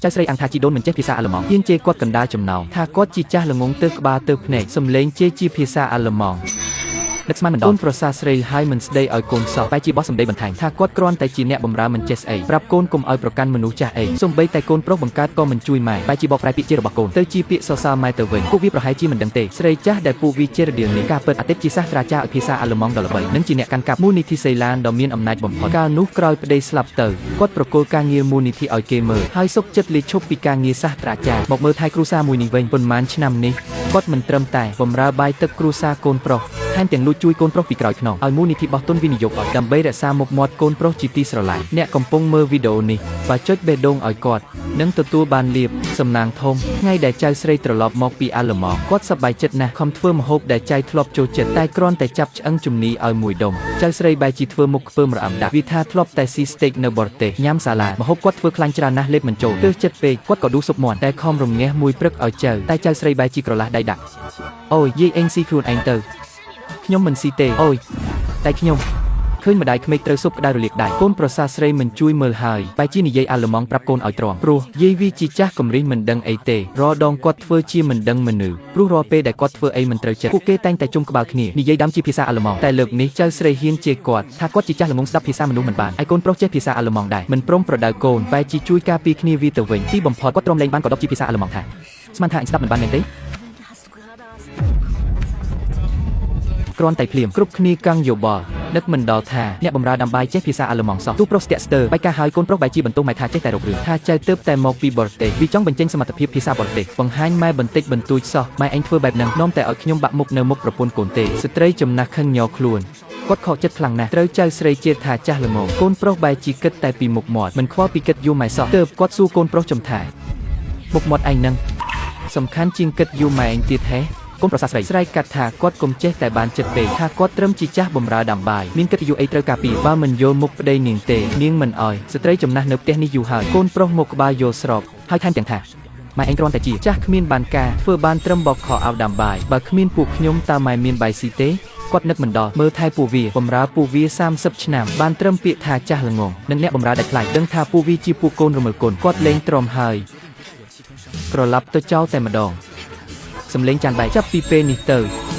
ចៅស្រីអង្គថាជីដូនមិនចេះភាសាអាល្លឺម៉ង់ហ៊ានជេរគាត់កណ្ដាលចំណោមថាគាត់ជាចាស់ល្ងងទើក្បាលទើភ្នែកសំឡេងជេរជាភាសាអាល្លឺម៉ង់នឹកស្មានមិនដល់កូនប្រសាស្រីហើយមិនស្ដីឲ្យកូនសោះបែរជាបោះសម្ដីបន្ថែមថាគាត់គ្រាន់តែជាអ្នកបម្រើមិនចេះស្អីប្រាប់កូនកុំឲ្យប្រកាន់មនុស្សចាស់អីសូម្បីតែកូនប្រុសបង្កើតក៏មិនជួយម៉ែបែរជាបកប្រែពាក្យជេររបស់កូនទៅជាពាក្យសរសើរម៉ែទៅវិញពួកវាប្រហែលជាមិនដឹងទេស្រីចាស់ដែលពួកវាជេររដៀងនេះការពិតអាទិត្យជាសាស្ត្រាចារ្យឲ្យភាសាអាល្លឺម៉ង់ដ៏ល្បីនិងជាអ្នកកាន់កាប់មូលនិធិសេឡានដ៏មានអំណាចបំផុតកាលនោះក្រោយប្តីស្លាប់ទៅគាត់ប្រគល់ការងារមូលនិធិឲ្យគេមើលហើយសុខចិត្តលាឈប់ពីការងារសាស្ត្រាចារ្យមកមើលថែគ្រួសារមួយនេះវិញប៉ុន្មានឆ្នាំនេះគាត់មិនត្រឹមតែបម្រើបាយទឹកគ្រួសារកូនប្រុសថែមទាំងលួចជួយកូនប្រុសពីក្រោយខ្នងឲ្យមូលនិធិបោះទុនវិនិយោគឲ្យដើម្បីរក្សាមុខមាត់កូនប្រុសជាទីស្រឡាញ់អ្នកកំពុងមើលវីដេអូនេះបើចុចបេះដូងឲ្យគាត់នឹងទទួលបានលៀបសំណាងធំថ្ងៃដែលចៅស្រីត្រឡប់មកពីអាល្លឺម៉ង់គាត់សប្បាយចិត្តណាស់ខំធ្វើម្ហូបដែលចៅធ្លាប់ចូលចិត្តតែគ្រាន់តែចាប់ឆ្អឹងជំនីឲ្យមួយដុំចៅស្រីបែរជាធ្វើមុខខ្ពើមរអាំដាក់វាថាធ្លាប់តែស៊ីស្តេកនៅបរទេសញ៉ាំសាឡាម្ហូបគាត់ធ្វើខ្លាញ់ច្រើនណាស់លេបមិនចូលទើសចិត្តពេកគាត់ក៏ដួសស៊ុបមាន់តែខំរងាស់មួយព្រឹកឲ្យចៅតែចៅស្រីបែរជាក្រឡាស់ដៃដាក់អូយយាយអេងស៊ីខ្លួនឯងទៅខ្ញុំមិនស៊ីទេអូយតែខ្ញុំឃើញម្ដាយក្មេកត្រូវស៊ុបក្តៅរលាកដៃកូនប្រសាស្រីមិនជួយមើលហើយបែរជានិយាយអាល្លឺម៉ង់ប្រាប់កូនឲ្យទ្រាំព្រោះយាយវាជាចាស់កំរិះមិនដឹងអីទេរាល់ដងគាត់ធ្វើជាមិនដឹងមនុស្សព្រោះរាល់ពេលដែលគាត់ធ្វើអីមិនត្រូវចិត្តពួកគេតែងតែជុំក្បាលគ្នានិយាយដាំជាភាសាអាល្លឺម៉ង់តែលើកនេះចៅស្រីហ៊ានជេរគាត់ថាគាត់ជាចាស់ល្ងងស្ដាប់ភាសាមនុស្សមិនបានឯកូនប្រុសចេះភាសាអាល្លឺម៉ង់ដែរមិនព្រមប្រដៅកូនបែរជាជួយការពារគ្នាវាទៅវិញទីបំផុតគាត់ទ្រាំលែងបានក៏ដប់ជាភាសាអាល្លឺម៉ង់ថាស្មានថាអញស្ដាប់មិនបានមែនទេគ្រាន់តែភ្លាមគ្រប់គ្នាកាំងយោបល់នឹកមិនដល់ថាអ្នកបម្រើដាំបាយចេះភាសាអាល្លឺម៉ង់សោះទូប្រុសស្ទាក់ស្ទើរបែកការហើយកូនប្រុសបែរជាបន្ទោសម៉ែថាចេះតែរករឿងថាចៅទើបតែមកពីបរទេសវាចង់បញ្ចេញសមត្ថភាពភាសាបរទេសបង្ហាញម៉ែបន្តិចបន្តួចសោះម៉ែឯងធ្វើបែបហ្នឹងនាំតែឲ្យខ្ញុំបាក់មុខនៅមុខប្រពន្ធកូនទេស្ត្រីចំណាស់ខឹងញ័រខ្លួនគាត់ខកចិត្តខ្លាំងណាស់ត្រូវចៅស្រីជេរថាចាស់ល្ងងកូនប្រុសបែរជាគិតតែពីមុខមាត់មិនខ្វល់ពីគិតយូរម៉ែសោះទើបគាត់សួរកូនប្រុសចំថាមុខមាត់ឯងហ្នឹងសំខាន់ជាងគិតយូរម៉ែឯងទៀតហេកូនប្រសាស្រីស្រែកកាត់ថាគាត់កុំចេះតែបានចិត្តពេកថាគាត់ត្រឹមជាចាស់បម្រើដាំបាយមានកិត្តិយសអីត្រូវការពីបើមិនយល់មុខប្តីនាងទេនាងមិនអោយស្ត្រីចំណាស់នៅផ្ទះនេះយូរហើយកូនប្រុសមកក្បាលយល់ស្របហើយថែមទាំងថាម៉ែឯងគ្រាន់តែជាចាស់គ្មានបានការធ្វើបានត្រឹមបោកខោឲ្យដាំបាយបើគ្មានពួកខ្ញុំតើម៉ែមានបាយស៊ីទេគាត់នឹកមិនដល់មើលថែពួកវាបម្រើពួកវា30ឆ្នាំបានត្រឹមពាក្យថាចាស់ល្ងងនិងអ្នកបម្រើដាច់ខ្លាចដឹងថាពួកវាជាពួកកូនរមើលគុណគាត់លែងទ្រាំហើយក្រឡាប់ទៅចោលតែម្ដងសំឡេងចានបែកចាប់ពីពេលនេះទៅ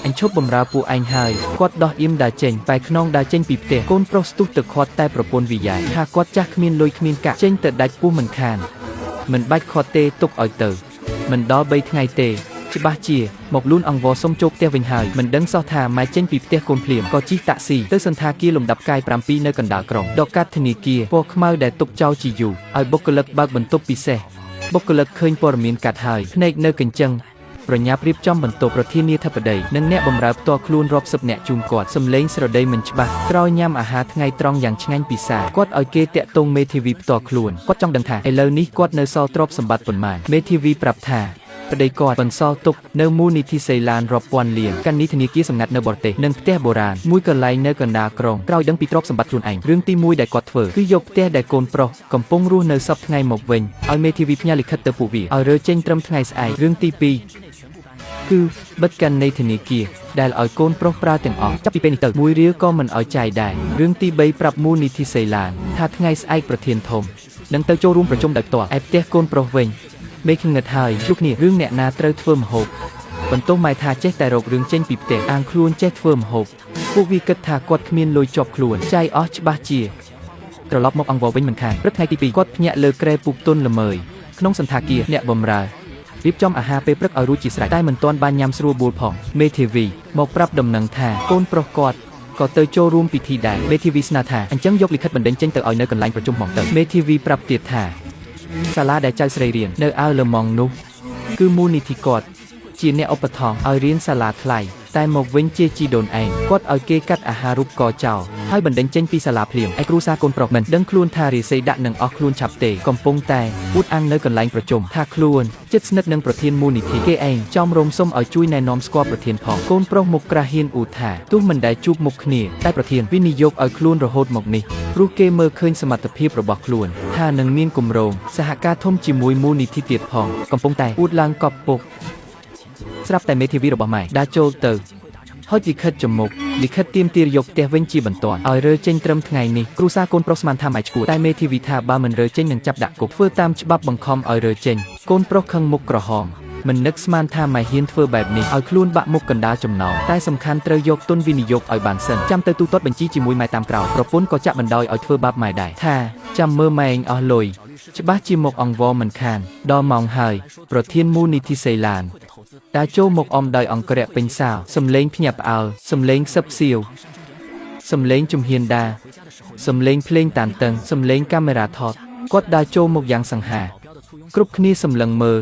អញឈប់បម្រើពួកឯងហើយគាត់ដោះអៀមដើរចេញបែកខ្នងដើរចេញពីផ្ទះកូនប្រុសស្ទុះទៅខាត់តែប្រពន្ធវាយ៉ាយថាគាត់ចាស់គ្មានលុយគ្មានកាក់ចេញទៅដាច់ពោះមិនខានមិនបាច់ខាត់ទេទុកឲ្យទៅមិនដល់3ថ្ងៃទេច្បាស់ជាមកលូនអង្វរសុំចូលផ្ទះវិញហើយមិនដឹងសោះថាម៉ែចេញពីផ្ទះកូនភ្លាមក៏ជិះតាក់ស៊ីទៅសន្តាគារលំដាប់កាយ7នៅកណ្ដាលក្រុងដកកាត់ធនាគារពណ៌ខ្មៅដែលទុកចោលជាយូរឲ្យបុគ្គលិកបើកបន្ទប់ពិសេសបុគ្គលិកឃើញព័ត៌មានកាត់ហើយភ្នែកនៅកញ្ចឹងប្រញាប់រៀបចំបន្ទប់ប្រធានាធិបតីនិងអ្នកបម្រើផ្ទាល់ខ្លួនរាប់សិបអ្នកជូនគាត់សំឡេងស្រដីមិនច្បាស់ក្រោយញ៉ាំអាហារថ្ងៃត្រង់យ៉ាងឆ្ងាញ់ពិសាគាត់ឲ្យគេតាក់ទងមេធាវីផ្ទាល់ខ្លួនគាត់ចង់ដឹងថាឥឡូវនេះគាត់នៅសល់ទ្រព្យសម្បត្តិប៉ុន្មានមេធាវីប្រាប់ថាប្តីគាត់បន្សល់ទុកនៅមូលនិធិសេឡានរាប់ពាន់លានកន្នីធនាគារសម្ងាត់នៅបរទេសនិងផ្ទះបុរាណមួយកន្លែងនៅកណ្ដាលក្រុងក្រោយដឹងពីទ្រព្យសម្បត្តិខ្លួនឯងរឿងទី1ដែលគាត់ធ្វើគឺយកផ្ទះដែលកូនប្រុសកំពុងរស់នៅសពថ្ងៃមកវិញឲ្យមេធាវីផ្ញើលិខិតទៅពួកវាឲ្យរើចេញត្រឹមថ្ងៃស្អែករឿងទី2គឺបិទកាន់នៃធនាគារដែលឲ្យកូនប្រុសប្រើទាំងអស់ចាប់ពីពេលនេះទៅ1រៀលក៏មិនឲ្យចាយដែររឿងទី3ប្រាប់មូលនិធិសេឡានថាថ្ងៃស្អែកប្រធានធំនឹងទៅចូលរួមប្រជុំដោយផ្ទាល់ឯផ្ទះកូនប្រុសវិញមេឃងឹតហើយជួបគ្នារឿងអ្នកណាត្រូវធ្វើម្ហូបបន្ទោសម៉ែថាចេះតែរករឿងចេញពីផ្ទះអាងខ្លួនចេះធ្វើម្ហូបពួកវាគិតថាគាត់គ្មានលុយជាប់ខ្លួនចាយអស់ច្បាស់ជាត្រឡប់មកអង្វរវិញមិនខានព្រឹកថ្ងៃទី2គាត់ភ្ញាក់លើគ្រែពូកទុនល្មើយក្នុងសន្តាគារអ្នកបម្រើរៀបចំអាហារពេលព្រឹកឲ្យរួចជាស្រេចតែមិនទាន់បានញ៉ាំស្រួលបួលផងមេធាវីមកប្រាប់ដំណឹងថាកូនប្រុសគាត់ក៏ទៅចូលរួមពិធីដែរមេធាវីស្នើថាអញ្ចឹងយកលិខិតបណ្ដេញចេញទៅឲ្យនៅកន្លែងប្រជុំមកទៅមេធាវីប្រាប់ទៀតថាសាលាដែលចៅស្រីរៀននៅអាល្លឺម៉ង់នោះគឺមូលនិធិគាត់ជាអ្នកឧបត្ថម្ភឲ្យរៀនសាលាថ្លៃតែមកវិញជាជីដូនឯងគាត់ឲ្យគេកាត់អាហាររូបកចោលហើយបណ្ដេញចេញពីសាលាភ្លាមឯគ្រូសាកូនប្រុសមិនដឹងខ្លួនថារាសីដាក់នឹងអស់ខ្លួនឆាប់ទេកំពុងតែអួតអាងនៅកន្លែងប្រជុំថាខ្លួនជិតស្និទ្ធនឹងប្រធានមូលនិធិគេឯងចំរំសុំឲ្យជួយណែនាំស្គាល់ប្រធានផងកូនប្រុសមុខក្រាស់ហ៊ានអួតថាទោះមិនដែលជួបមុខគ្នាតែប្រធានវិនិយោគឲ្យខ្លួនរហូតមកនេះព្រោះគេមើលឃើញសមត្ថភាពរបស់ខ្លួនថានឹងមានគម្រោងសហការធំជាមួយមូលនិធិទៀតផងកំពុងតែអួតឡើងកប់ពុកស្រាប់តែមេធាវីរបស់ម៉ែដើរចូលទៅ ហើយលិខិតចំមុកលិខិតទៀមទាយកផ្ទះវិញជាបន្ទាន់ឲ្យរើចេញត្រឹមថ្ងៃនេះគ្រូសាកូនប្រុសស្មានថាមិនឈួតតែមេធាវីថាបើមិនរើចេញនឹងចាប់ដាក់គុកធ្វើតាមច្បាប់បង្ខំឲ្យរើចេញកូនប្រុសខឹងមុខក្រហមមិននឹកស្មានថាម៉ែហ៊ានធ្វើបែបនេះឲ្យខ្លួនបាក់មុខកណ្ដាលចំណោមតែសំខាន់ត្រូវយកទុនវិនិយោគឲ្យបានសិនចាំទៅទូទាត់បញ្ជីជាមួយម៉ែតាមក្រោយប្រពន្ធក៏ចាក់បណ្ដោយឲ្យធ្វើបាបម៉ែដែរថាចាំមើលម៉ែឯងអស់លុយច្បាស់ជាមកអង្វរមិនខានដល់ម៉ោងហើយប្រធានមូលនិធិសេឡានតាចូលមកអមដោយអង្គរៈពេញសាវសំលេងភ្ញាក់ផ្អើលសំលេងសឹបសៀវសំលេងជំហានដាសំលេងភ្លេងតានតឹងសំលេងកាមេរ៉ាថតគាត់ដើរចូលមកយ៉ាងសង្ហាគ្រប់គ្នាសម្លឹងមើល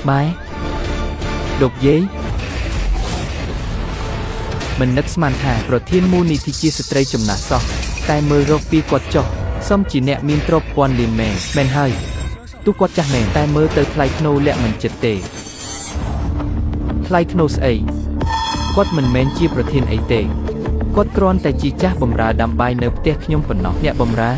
ម៉ែលោកយាយមិននឹកស្មានថាប្រធានមូលនិធិជាស្ត្រីចំណាស់សោះតែមើលរកពីគាត់ចុះសមជាអ្នកមានទ្រព្យពាន់លានមែនហើយទោះគាត់ចាស់មែនតែមើលទៅថ្លៃធ្នូលាក់មិនចិត្តទេថ្លៃធ្នូស្អីគាត់មិនមែនជាប្រធានអីទេគាត់គ្រាន់តែជាចាស់បម្រើដាំបាយនៅផ្ទះខ្ញុំប៉ុណ្ណោះអ្នកបម្រើ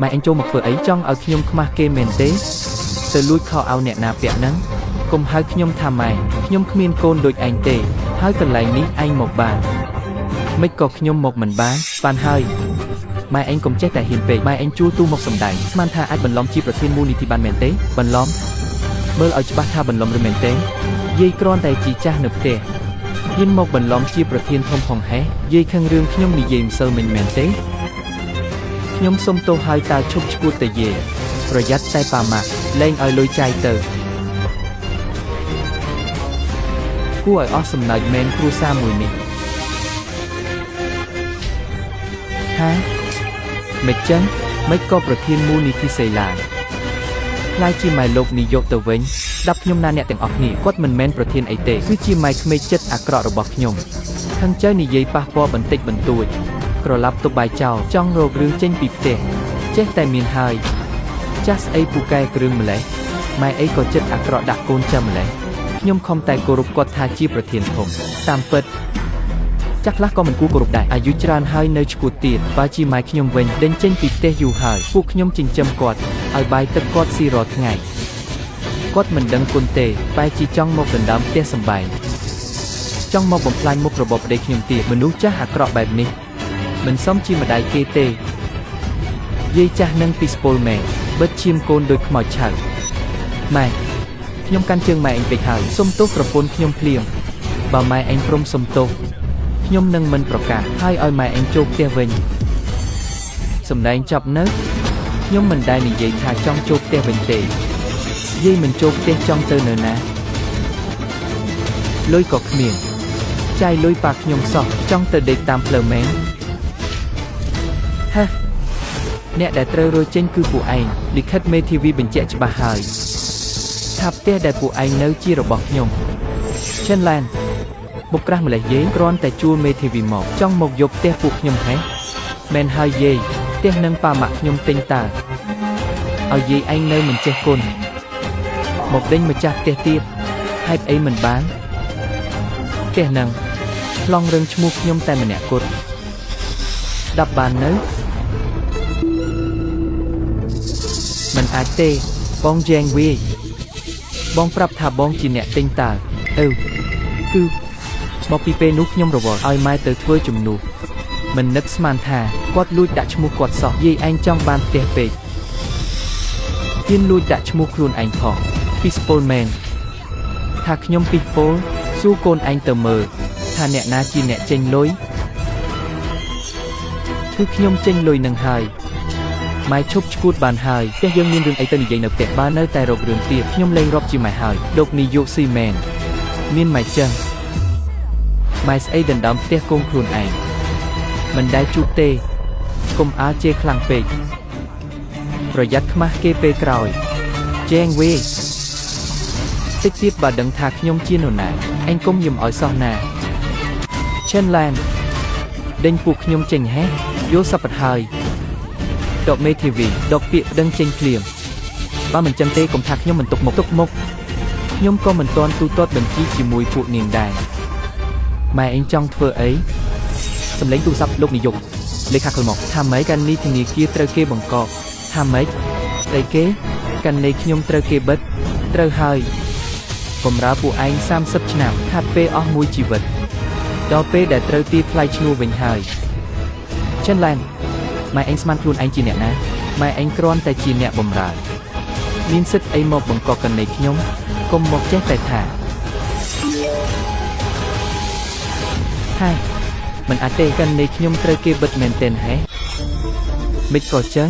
ម៉ែអញចូលមកធ្វើអីចង់ឲ្យខ្ញុំខ្មាស់គេមែនទេទៅលួចខោអាវអ្នកណាពាក់ហ្នឹងកុំហៅខ្ញុំថាម៉ែខ្ញុំគ្មានកូនដូចឯងទេហើយកន្លែងនេះឯងមកបានមិនក៏ខ្ញុំមកមិនបានហើយម៉ែឯងកុំចេះតែហ៊ានពេកម៉ែឯងជួលទូមកសំដែងស្មានថាអាចបន្លំជាប្រធានមូលនិធិបានមែនទេបន្លំមើលឲ្យច្បាស់ថាបន្លំឬមែនទេយាយគ្រាន់តែជីចាស់នៅផ្ទះហ៊ានមកបន្លំជាប្រធានធំផងហេយាយខឹងរឿងខ្ញុំនិយាយមិនសូវមិញមែនទេខ្ញុំសុំទោសហើយតើឈប់ឈួតតែយាយប្រយ័ត្នតែប៉ាម៉ាក់លែងឲ្យលុយចាយទៅគួរឲ្យអស់សំណើចមែនគ្រួសារមួយនេះហាមិនចឹងមិនក៏ប្រធានមូលនិធិសេឡានខ្លាយជាម៉ែលោកនាយកទៅវិញស្ដាប់ខ្ញុំណាអ្នកទាំងអស់គ្នាគាត់មិនមែនប្រធានអីទេគឺជាម៉ែក្មេកចិត្តអាក្រក់របស់ខ្ញុំខាងចៅនិយាយប៉ះពាល់បន្តិចបន្តួចក្រឡាប់ទុបបាយចោលចង់រករឿងចេញពីផ្ទះចេះតែមានហើយចាស់ស្អីពូកែគ្រឿងម្លេះម៉ែអីក៏ចិត្តអាក្រក់ដាក់កូនចាំម្លេះខ្ញុំខំតែគោរពគាត់ថាជាប្រធានធំតាមពិតចាស់ខ្លះក៏មិនគួរគោរពដែរអាយុច្រើនហើយនៅឈួតទៀតបើជាម៉ែខ្ញុំវិញដេញចេញពីផ្ទះយូរហើយពួកខ្ញុំចិញ្ចឹមគាត់ឲ្យបាយទឹកគាត់ស៊ីរាល់ថ្ងៃគាត់មិនដឹងគុណទេបែរជាចង់មកដណ្ដើមផ្ទះសម្បែងចង់មកបំផ្លាញមុខរបបប្តីខ្ញុំទៀតមនុស្សចាស់អាក្រក់បែបនេះមិនសមជាម្ដាយគេទេយាយចាស់នឹងពីស្ពុលមែនបិទឈាមកូនដូចខ្មោចឆៅម៉ែខ្ញុំកាន់ជើងម៉ែឯងពេកហើយសុំទោសប្រពន្ធខ្ញុំភ្លាមបើម៉ែឯងព្រមសុំទោសខ្ញុំនឹងមិនប្រកាសហើយឲ្យម៉ែឯងចូលផ្ទះវិញសម្ដែងចប់នៅខ្ញុំមិនដែលនិយាយថាចង់ចូលផ្ទះវិញទេយាយមិនចូលផ្ទះចង់ទៅនៅណាលុយក៏គ្មានចាយលុយប៉ាខ្ញុំសោះចង់ទៅដេកតាមផ្លូវមែនហេអ្នកដែលត្រូវរយចេញគឺពួកឯងលិខិតមេធាវីបញ្ជាក់ច្បាស់ហើយថាផ្ទះដែលពួកឯងនៅជារបស់ខ្ញុំឈិនឡានបុកក្រាស់ម្លេះយាយគ្រាន់តែជួលមេធាវីមកចង់មកយកផ្ទះពួកខ្ញុំហេមែនហើយយាយផ្ទះនឹងប៉ាម៉ាក់ខ្ញុំទិញតើឲ្យយាយឯងនៅមិនចេះគុណមកដេញម្ចាស់ផ្ទះទៀតហេតុអីមិនបានផ្ទះនឹងឆ្លងរឿងឈ្មោះខ្ញុំតែម្នាក់គត់ស្ដាប់បាននៅមិនអាចទេបងយ៉ែងវាយបងប្រាប់ថាបងជាអ្នកទិញតើគឺមកពីពេលនោះខ្ញុំរវល់ឲ្យម៉ែទៅធ្វើជំនួសមិននឹកស្មានថាគាត់លួចដាក់ឈ្មោះគាត់សោះយាយឯងចង់បានផ្ទះពេកហ៊ានលួចដាក់ឈ្មោះខ្លួនឯងផងពីស្ពុលមែនថាខ្ញុំពីស្ពុលសួរកូនឯងទៅមើលថាអ្នកណាជាអ្នកចេញលុយគឺខ្ញុំចេញលុយនឹងហើយម៉ែឈប់ឈួតបានហើយផ្ទះយើងមានរឿងអីទៅនិយាយនៅផ្ទះបើនៅតែរករឿងទៀតខ្ញុំលែងរាប់ជាម៉ែហើយលោកនាយកស៊ីមែនមានម៉ែចឹងម៉ែស្អីដណ្ដើមផ្ទះកូនខ្លួនឯងមិនដែលជួបទេកុំអាលជេរខ្លាំងពេកប្រយ័ត្នខ្មាស់គេពេលក្រោយចែងវេតិចទៀតបើដឹងថាខ្ញុំជានរណាឯងកុំយំឲ្យសោះណាឈិនឡានដេញពួកខ្ញុំចេញហេយកសប្តាហ៍ហើយដកមេធាវីដកពាក្យប្តឹងចេញភ្លាមបើមិនចឹងទេកុំថាខ្ញុំមិនទុកមុខខ្ញុំក៏មិនទាន់ទូទាត់បញ្ជីជាមួយពួកនាងដែរម៉ែឯងចង់ធ្វើអីសំឡេងទូរស័ព្ទលោកនាយកលេខាខលមកថាម៉េចកាលនេះធនាគារត្រូវគេបង្កប់ហ ថាម៉េចស្អីគេកាន់នៃខ្ញុំត្រូវគេបិទត្រូវហើយបំរើពួកឯង30ឆ្នាំខាត់ពេលអស់មួយជីវិតដល់ពេលដែលត្រូវទារថ្លៃឈ្នួលវិញហើយចិនឡែនម៉ែឯងស្មានខ្លួនឯងជាអ្នកណាម៉ែឯងគ្រាន់តែជាអ្នកបម្រើមានសិទ្ធិអីមកបង្កកាន់នៃខ្ញុំកុំមកចេះតែថាហើយមិនអាចទេកាន់នៃខ្ញុំត្រូវគេបិទមែនទែនហេមិនក៏ចឹង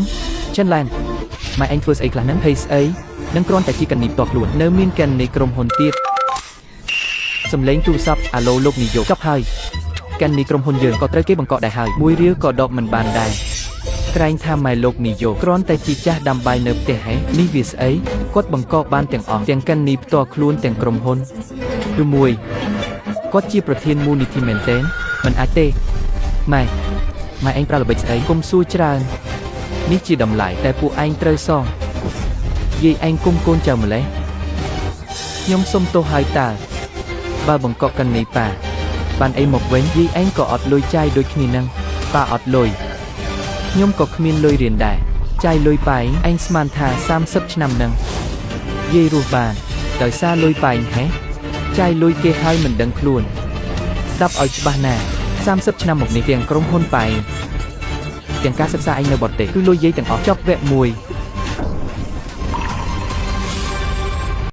ចិនឡែនម៉ែឯងធ្វើស្អីខ្លះហ្នឹងហេស្អីនឹងគ្រាន់តែជាកណ្នីផ្ទាល់ខ្លួននៅមានកាន់នៃក្រុមហ៊ុនទៀតសំឡេងទូរស័ព្ទអាឡូលោកនាយកចប់ហើយកាន់នៃក្រុមហ៊ុនយើងក៏ត្រូវគេបង្កក់ដែរហើយមួយរៀលក៏ដកមិនបានដែរក្រែងថាម៉ែលោកនាយកគ្រាន់តែជាចាស់ដាំបាយនៅផ្ទះហេនេះវាស្អីគាត់បង្កក់បានទាំងអស់ទាំងកាន់នៃផ្ទាល់ខ្លួនទាំងក្រុមហ៊ុនឬមួយគាត់ជាប្រធានមូលនិធិមែនទែនមិនអាចទេម៉ែឯងប្រើល្បិចស្អីគុំសួរច្រើននេះជាតម្លៃតែពួកឯងត្រូវសងយាយឯងគុំកូនចៅម្លេះខ្ញុំសុំទោសហើយតើបើបង្កក់កាន់នៃប៉ាបានអីមកវិញយាយឯងក៏អត់លុយចាយដូចគ្នានឹងប៉ាអត់លុយខ្ញុំក៏គ្មានលុយរៀនដែរចាយលុយប៉ែងឯងស្មានថា30ឆ្នាំនឹងយាយរស់បានដោយសារលុយប៉ែងហេចាយលុយគេហើយមិនដឹងខ្លួនស្ដាប់ឲ្យច្បាស់ណា30ឆ្នាំមកនេះទាំងក្រុមហ៊ុនប៉ែងទាំងការសិក្សាឯងនៅបរទេសគឺលុយយាយទាំងអស់ចប់វគ្គ1